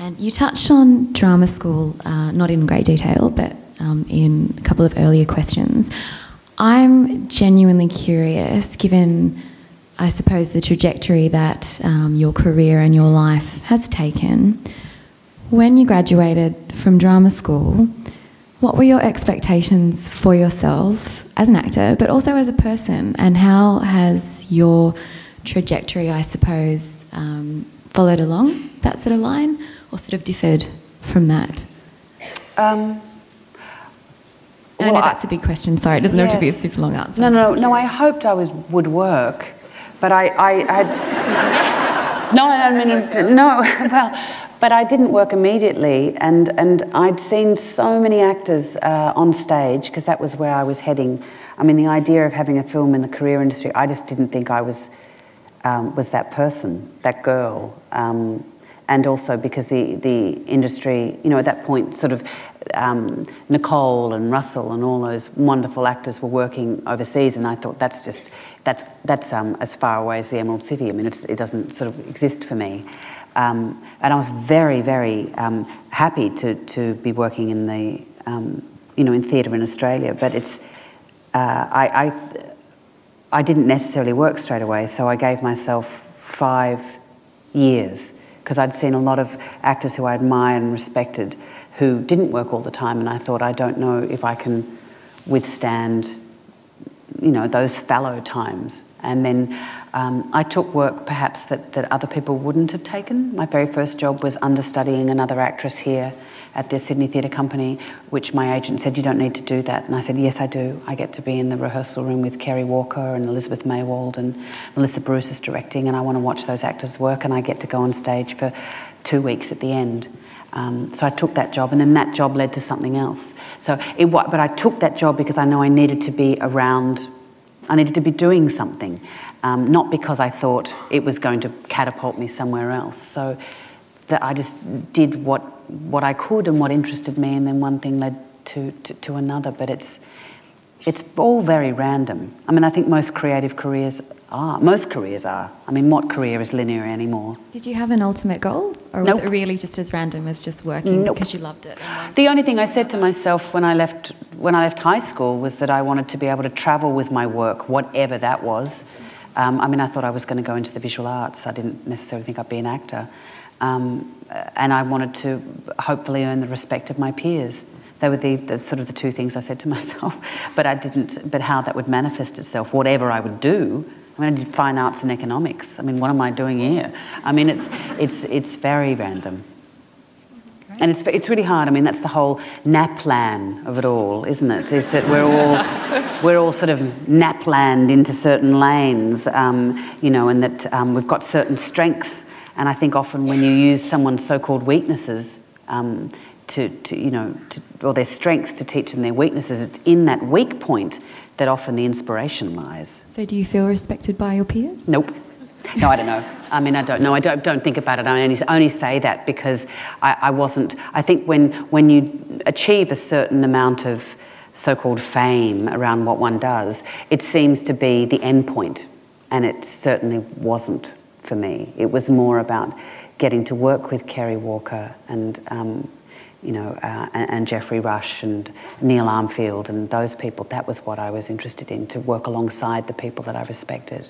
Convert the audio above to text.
And you touched on drama school, not in great detail, but in a couple of earlier questions. I'm genuinely curious, given, I suppose, the trajectory that your career and your life has taken. When you graduated from drama school, what were your expectations for yourself as an actor, but also as a person? And how has your trajectory, I suppose, followed along that sort of line, or sort of differed from that? Well, I know that's a big question. Sorry, it doesn't have to be a super long answer. No. I hoped I would work, but I had no. I mean, no. Well, but I didn't work immediately, and I'd seen so many actors on stage, because that was where I was heading. I mean, the idea of having a film in the career industry, I just didn't think I was that person, that girl. And also because the industry, you know, at that point, sort of Nicole and Russell and all those wonderful actors were working overseas, and I thought that's as far away as the Emerald City. I mean, it doesn't sort of exist for me. And I was very, very happy to be working in the, you know, in theatre in Australia. But it's, I didn't necessarily work straight away, so I gave myself 5 years. Because I'd seen a lot of actors who I admired and respected who didn't work all the time, and I thought, I don't know if I can withstand, you know, those fallow times. And then I took work perhaps that other people wouldn't have taken. My very first job was understudying another actress here at the Sydney Theatre Company, which my agent said, you don't need to do that. And I said, yes, I do. I get to be in the rehearsal room with Kerry Walker and Elizabeth Maywald, and Melissa Bruce is directing, and I want to watch those actors work, and I get to go on stage for 2 weeks at the end. So I took that job, and then that job led to something else. But I took that job because I know I needed to be around, I needed to be doing something, not because I thought it was going to catapult me somewhere else. So that I just did what I could and what interested me, and then one thing led to another. But it's all very random. I mean, I think most creative careers are. Most careers are. I mean, what career is linear anymore? Did you have an ultimate goal, or was it really just as random as just working because you loved it? The only thing I said to myself when I left high school was that I wanted to be able to travel with my work, whatever that was. I mean, I thought I was going to go into the visual arts. I didn't necessarily think I'd be an actor. And I wanted to hopefully earn the respect of my peers. They were the sort of the 2 things I said to myself. But I didn't. But how that would manifest itself, whatever I would do. I mean, I did fine arts and economics. I mean, what am I doing here? I mean, it's very random. Great. And it's really hard. I mean, that's the whole NAPLAN of it all, isn't it? Is that we're all sort of NAPLANed into certain lanes, you know, and that we've got certain strengths. And I think often when you use someone's so-called weaknesses or their strengths to teach them their weaknesses, it's in that weak point that often the inspiration lies. So do you feel respected by your peers? Nope. No, I don't know. I mean, I don't know. I don't think about it. I only say that because I wasn't. I think when you achieve a certain amount of so-called fame around what one does, it seems to be the end point, and it certainly wasn't for me. It was more about getting to work with Kerry Walker and and Geoffrey Rush and Neil Armfield and those people. That was what I was interested in, to work alongside the people that I respected.